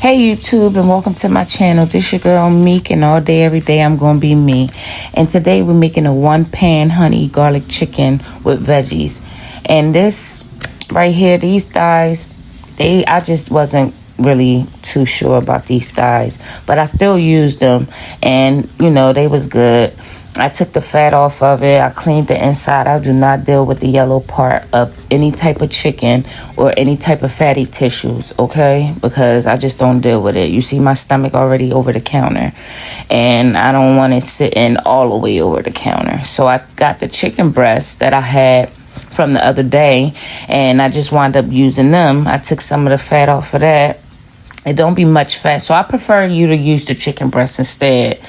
Hey YouTube, and welcome to my channel. This your girl Meek, and all day every day I'm gonna be me. And today we're making a 1-pan honey garlic chicken with veggies. And this right here, these thighs, I just wasn't really too sure about these thighs, but I still used them, and they was good. I took the fat off of it. I cleaned the inside. I do not deal with the yellow part of any type of chicken or any type of fatty tissues, okay? Because I just don't deal with it. You see my stomach already over the counter, and I don't want it sitting all the way over the counter. So I got the chicken breasts that I had from the other day, and I just wound up using them. I took some of the fat off of that. It don't be much fat, so I prefer you to use the chicken breast instead.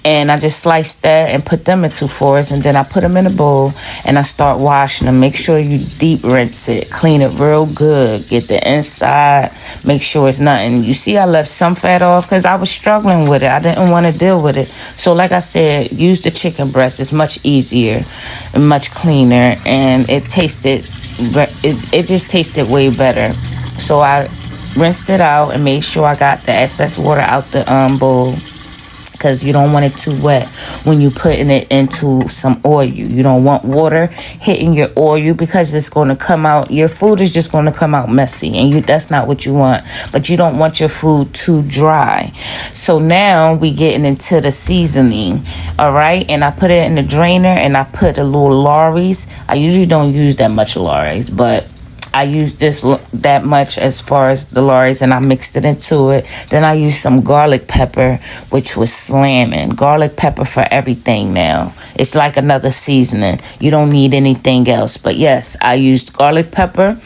And I just sliced that and put them in 2/4, and then I put them in a bowl and I start washing them. Make sure you deep rinse it, clean it real good, get the inside, make sure it's nothing. You see, I left some fat off because I was struggling with it. I didn't want to deal with it. So like I said, use the chicken breast. It's much easier and much cleaner, and it just tasted way better. So I rinsed it out and made sure I got the excess water out the bowl, because you don't want it too wet when you putting it into some oil. You don't want water hitting your oil, because it's going to come out, your food is just going to come out messy, and that's not what you want. But you don't want your food too dry. So now we getting into the seasoning, all right? And I put it in the drainer, and I put a little Lawry's. I usually don't use that much Lawry's, but I used that much as far as the Lawry's, and I mixed it into it. Then I used some garlic pepper, which was slamming. Garlic pepper for everything now. It's like another seasoning. You don't need anything else. But yes, I used garlic pepper,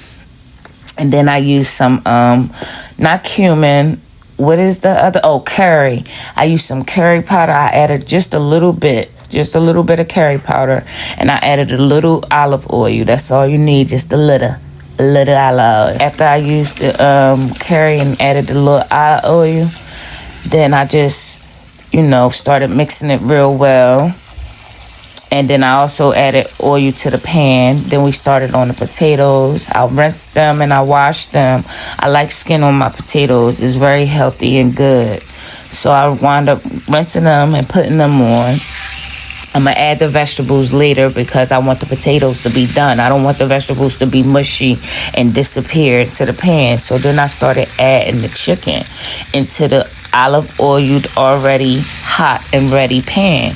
and then I used some, not cumin. What is the other? Oh, curry. I used some curry powder. I added just a little bit of curry powder, and I added a little olive oil. That's all you need, just a little olive. After I used the curry and added the little olive oil, then I just, started mixing it real well. And then I also added oil to the pan. Then we started on the potatoes. I rinsed them and I washed them. I like skin on my potatoes. It's very healthy and good. So I wound up rinsing them and putting them on. I'm going to add the vegetables later because I want the potatoes to be done. I don't want the vegetables to be mushy and disappear into the pan. So then I started adding the chicken into the olive oiled, already hot and ready pan.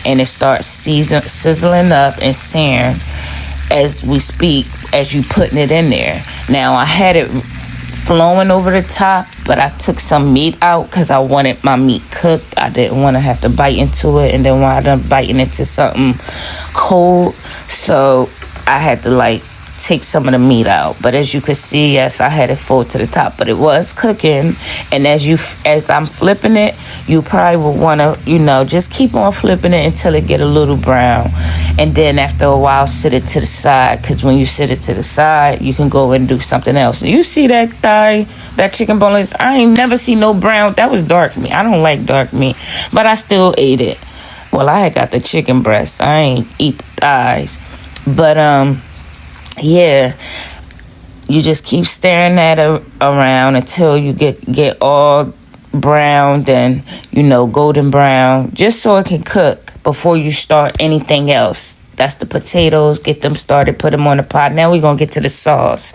And it starts sizzling up and searing as we speak, as you putting it in there. Now, I had it flowing over the top, but I took some meat out because I wanted my meat cooked. I didn't want to have to bite into it and then wind up biting into something cold. So I had to take some of the meat out. But as you could see, yes, I had it full to the top, but it was cooking. And as I'm flipping it, you probably will want to, just keep on flipping it until it get a little brown. And then after a while, sit it to the side, because when you sit it to the side, you can go and do something else. You see that thigh, that chicken boneless? I ain't never seen no brown. That was dark meat. I don't like dark meat, but I still ate it. Well, I had got the chicken breast. I ain't eat the thighs. But, yeah, you just keep stirring that around until you get all browned and, golden brown, just so it can cook before you start anything else. That's the potatoes. Get them started, put them on the pot. Now we're going to get to the sauce.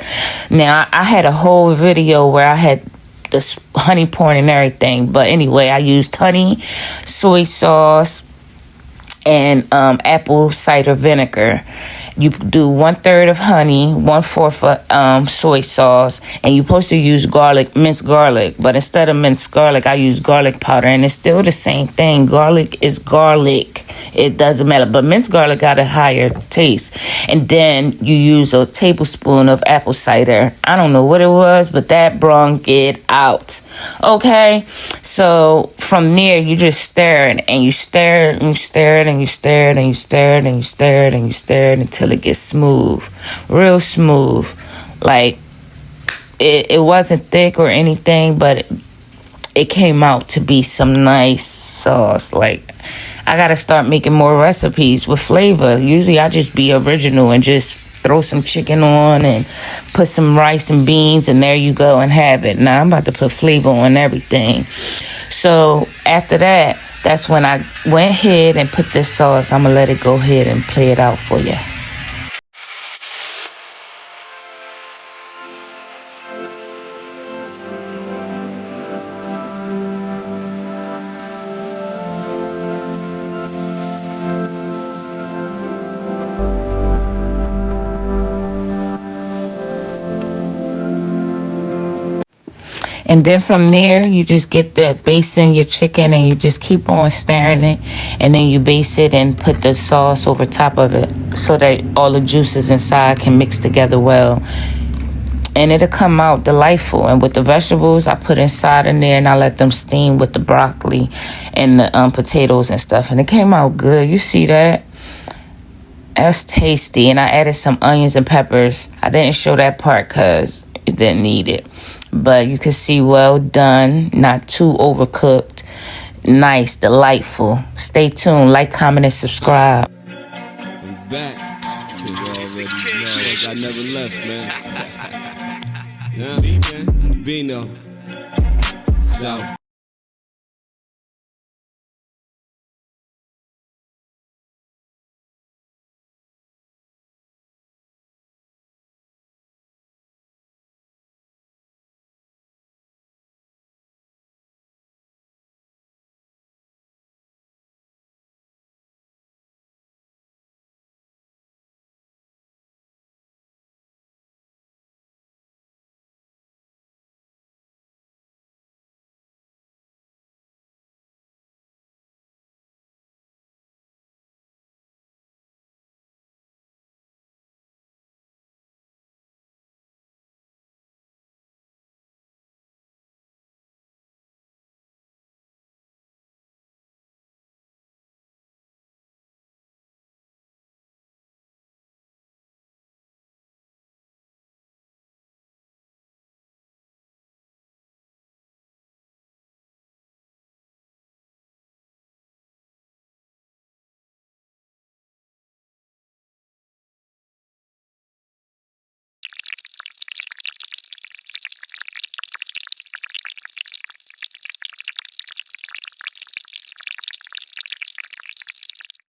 Now, I had a whole video where I had this honey porn and everything. But anyway, I used honey, soy sauce, and apple cider vinegar. You do 1/3 of honey, 1/4 of soy sauce, and you're supposed to use minced garlic. But instead of minced garlic, I use garlic powder, and it's still the same thing. Garlic is garlic. It doesn't matter. But minced garlic got a higher taste. And then you use a tablespoon of apple cider. I don't know what it was, but that brung it out. Okay? So from there, you just stir it, and you stir it, and you stir it, and you stir it, and you stir it, and you stir it, and you stir it until it gets smooth. Real smooth. Like, it wasn't thick or anything, but it came out to be some nice sauce. Like, I gotta start making more recipes with flavor. Usually I just be original and just throw some chicken on and put some rice and beans, and there you go and have it. Now I'm about to put flavor on everything. So after that, that's when I went ahead and put this sauce. I'm gonna let it go ahead and play it out for you. And then from there, you just get the base in your chicken and you just keep on stirring it. And then you base it and put the sauce over top of it so that all the juices inside can mix together well. And it'll come out delightful. And with the vegetables, I put inside in there and I let them steam with the broccoli and the potatoes and stuff. And it came out good. You see that? That's tasty. And I added some onions and peppers. I didn't show that part because it didn't need it. But you can see, well done, not too overcooked, nice, delightful. Stay tuned, like, comment, and subscribe. I'm back. I never left, man. Yeah, Bino. South.